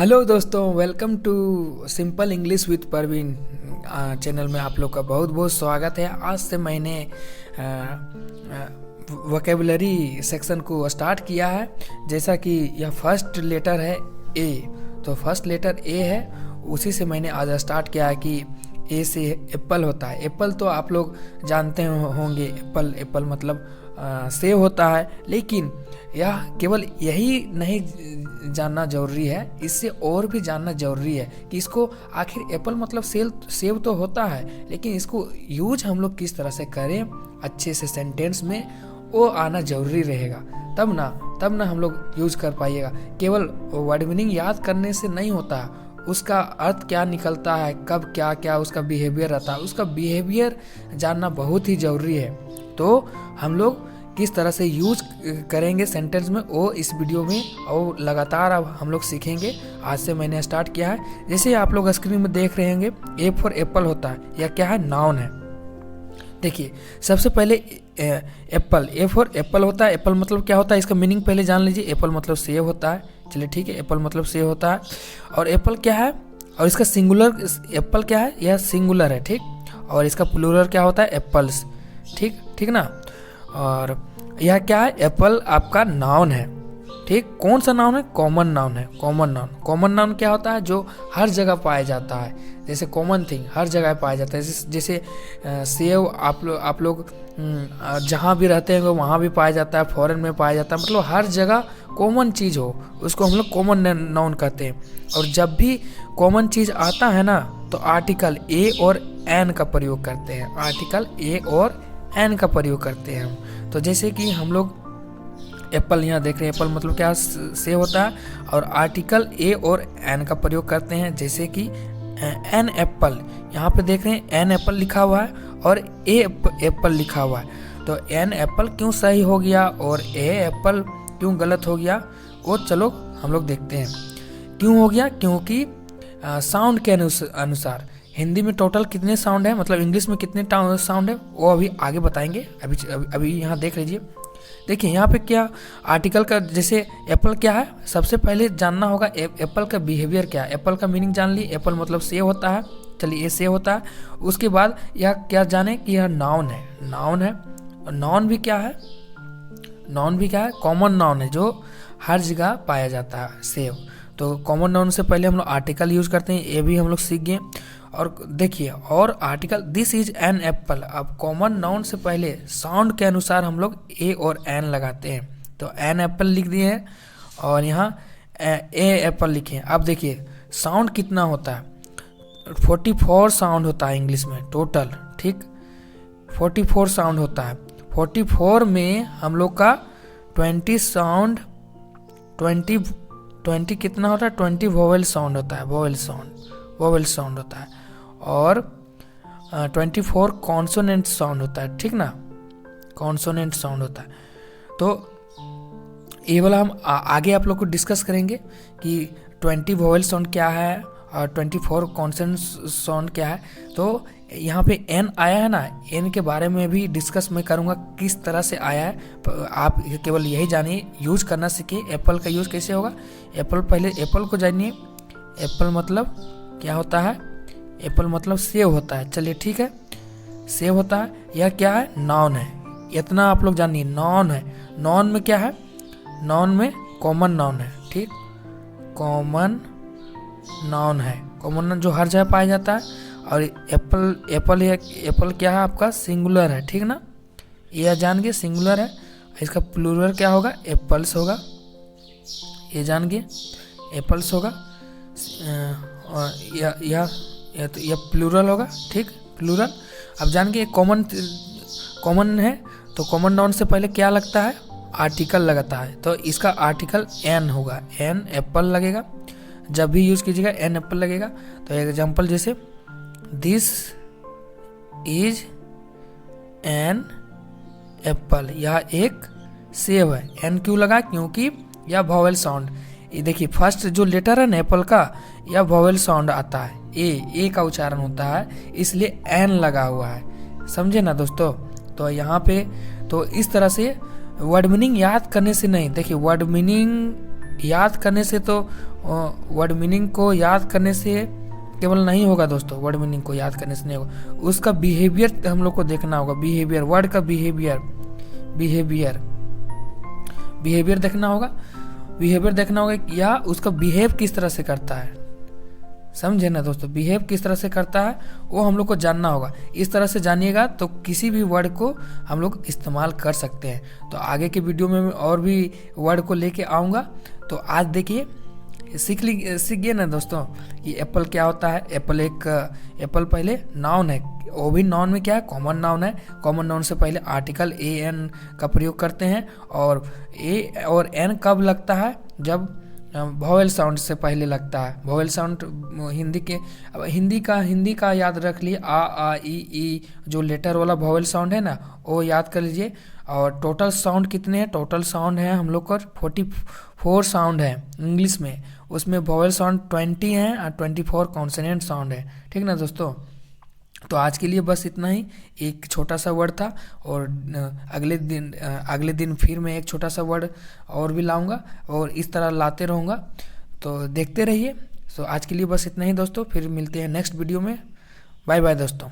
Hello दोस्तों, welcome to simple English with Parveen channel में आप लोग का बहुत बहुत स्वागत है। आज से मैंने वोकेबुलरी सेक्शन को स्टार्ट किया है। जैसा कि यह फर्स्ट लेटर है ए, तो फर्स्ट लेटर ए है, उसी से मैंने आज स्टार्ट किया है कि ए से एप्पल होता है। एप्पल तो आप लोग जानते होंगे, एप्पल मतलब सेब होता है। लेकिन यह केवल यही नहीं जानना जरूरी है, इससे और भी जानना जरूरी है कि इसको आखिर एप्पल मतलब सेब तो होता है, लेकिन इसको यूज हम लोग किस तरह से करें अच्छे से सेंटेंस में, वो आना जरूरी रहेगा। तब ना हम लोग यूज कर पाइएगा। केवल वर्ड मीनिंग याद करने से नहीं होता, उसका अर्थ क्या निकलता है, कब क्या क्या उसका बिहेवियर रहता है, उसका बिहेवियर जानना बहुत ही ज़रूरी है। तो हम लोग किस तरह से यूज करेंगे सेंटेंस में, वो इस वीडियो में और लगातार अब हम लोग सीखेंगे। आज से मैंने स्टार्ट किया है। जैसे आप लोग स्क्रीन में देख रहे होंगे, ए फॉर एप्पल होता है, या क्या है, नाउन है। देखिए, सबसे पहले एप्पल, ए फॉर एप्पल होता है। एप्पल मतलब क्या होता है, इसका मीनिंग पहले जान लीजिए। एप्पल मतलब सेब होता है। चलिए ठीक है, एप्पल मतलब सेब होता है। और एप्पल क्या है, और इसका सिंगुलर एप्पल क्या है, यह सिंगुलर है, ठीक। और इसका प्लूरल क्या होता है, एप्पल्स, ठीक ना। और यह क्या है, एप्पल आपका नाउन है, ठीक। कौन सा नाउन है, कॉमन नाउन है। कॉमन नाउन क्या होता है, जो हर जगह पाया जाता है। जैसे कॉमन थिंग हर जगह पाया जाता है। जैसे सेब आप लोग जहाँ भी रहते हैं वहाँ भी पाया जाता है, फॉरेन में पाया जाता है। मतलब हर जगह कॉमन चीज़ हो, उसको हम लोग कॉमन नाउन कहते हैं। और जब भी कॉमन चीज़ आता है ना, तो आर्टिकल ए और एन का प्रयोग करते हैं। आर्टिकल ए और एन का प्रयोग करते हैं हम। तो जैसे कि हम लोग एप्पल यहाँ देख रहे हैं, एप्पल मतलब क्या से होता है, और आर्टिकल ए और एन का प्रयोग करते हैं। जैसे कि एन एप्पल, यहाँ पे देख रहे हैं एन एप्पल लिखा हुआ है और ए एप्पल लिखा हुआ है। तो एन एप्पल क्यों सही हो गया और ए एप्पल क्यों गलत हो गया, वो चलो हम लोग देखते हैं। क्यों हो गया, क्योंकि साउंड के अनुसार हिंदी में टोटल कितने साउंड है, मतलब इंग्लिश में कितने साउंड है, वो अभी आगे बताएंगे। अभी यहाँ देख लीजिए। देखिए यहाँ पे क्या आर्टिकल का, जैसे एप्पल क्या है, सबसे पहले जानना होगा एप्पल का बिहेवियर क्या है। एप्पल का मीनिंग जान ली, एप्पल मतलब सेब होता है। चलिए, ये सेब होता है। उसके बाद यह क्या जाने कि यह नाउन है। नाउन भी क्या है, कॉमन नाउन है, जो हर जगह पाया जाता है, सेब। तो कॉमन नाउन से पहले हम लोग आर्टिकल यूज करते हैं, ये भी हम लोग सीख गए। और देखिए, और article this is an apple. अब कॉमन नाउन से पहले साउंड के अनुसार हम लोग ए और एन लगाते हैं। तो एन एप्पल लिख दिए हैं और यहाँ ए एप्पल लिखे हैं। अब देखिए साउंड कितना होता है, 44 साउंड होता है इंग्लिश में टोटल, ठीक। 44 साउंड होता है। 44 में हम लोग का 20 साउंड, 20 कितना होता है, 20 वोवेल साउंड होता है। वोवेल साउंड होता है। और 24 कॉन्सोनेंट साउंड होता है, ठीक ना। कॉन्सोनेंट साउंड होता है। तो ये वाला हम आगे आप लोग को डिस्कस करेंगे कि 20 वोवेल साउंड क्या है और 24 कॉन्सोनेंट साउंड क्या है। तो यहाँ पे एन आया है ना, एन के बारे में भी डिस्कस मैं करूँगा, किस तरह से आया है। आप केवल यही जानिए, यूज करना सीखिए। एप्पल का यूज कैसे होगा, पहले एप्पल को जानिए। एप्पल मतलब क्या होता है, एप्पल मतलब सेब होता है। चलिए ठीक है, सेब होता है। यह क्या है, नाउन है। इतना आप लोग जानिए, नाउन है। नाउन में क्या है, नाउन में कॉमन नाउन है, ठीक। कॉमन नाउन है, कॉमन नाउन जो हर जगह पाया जाता है। और एप्पल क्या है आपका, सिंगुलर है, ठीक ना। यह जान गए, सिंगुलर है। इसका प्लूरल क्या होगा, एप्पल्स होगा। ये जान गए, एप्पल्स होगा। और यह प्लूरल होगा, ठीक, प्लूरल। अब जान के कॉमन है, तो कॉमन नाउन से पहले क्या लगता है, आर्टिकल लगता है। तो इसका आर्टिकल एन होगा, एन एप्पल लगेगा। जब भी यूज कीजिएगा एन एप्पल लगेगा। तो एग्जांपल जैसे दिस इज एन एप्पल, यह एक सेब है। एन क्यों लगा, क्योंकि यह वोवेल साउंड, ये देखिए फर्स्ट जो लेटर है ना एप्पल का, यह वोवेल साउंड आता है, ए का उच्चारण होता है, इसलिए एन लगा हुआ है। समझे ना दोस्तों। तो यहाँ पे तो इस तरह से वर्ड मीनिंग याद करने से नहीं, देखिए वर्ड मीनिंग याद करने से तो वर्ड मीनिंग को याद करने से केवल नहीं होगा दोस्तों, वर्ड मीनिंग को याद करने से नहीं होगा, उसका बिहेवियर हम लोग को देखना होगा। बिहेवियर, वर्ड का बिहेवियर देखना होगा। बिहेवियर देखना होगा या उसका बिहेव किस तरह से करता है, समझे ना दोस्तों। बिहेव किस तरह से करता है वो हम लोग को जानना होगा। इस तरह से जानिएगा तो किसी भी वर्ड को हम लोग इस्तेमाल कर सकते हैं। तो आगे के वीडियो में मैं और भी वर्ड को लेके आऊँगा। तो आज देखिए सीख गए ना दोस्तों कि एप्पल क्या होता है। एप्पल पहले नाउन है, वो भी नाउन में क्या है, कॉमन नाउन है। कॉमन नाउन से पहले आर्टिकल ए एन का प्रयोग करते हैं। और ए और एन कब लगता है, जब वोवेल साउंड से पहले लगता है। वोवेल साउंड हिंदी का याद रख लिए, आ ई जो लेटर वाला वोवेल साउंड है ना, वो याद कर लीजिए। और टोटल साउंड कितने हैं, टोटल साउंड है हम लोग का 44 साउंड है इंग्लिश में। उसमें वोवेल साउंड 20 हैं और 24 कॉन्सोनेंट साउंड है। ठीक ना दोस्तों। तो आज के लिए बस इतना ही, एक छोटा सा वर्ड था। और अगले दिन फिर मैं एक छोटा सा वर्ड और भी लाऊंगा और इस तरह लाते रहूँगा। तो देखते रहिए। सो आज के लिए बस इतना ही दोस्तों, फिर मिलते हैं नेक्स्ट वीडियो में। बाय बाय दोस्तों।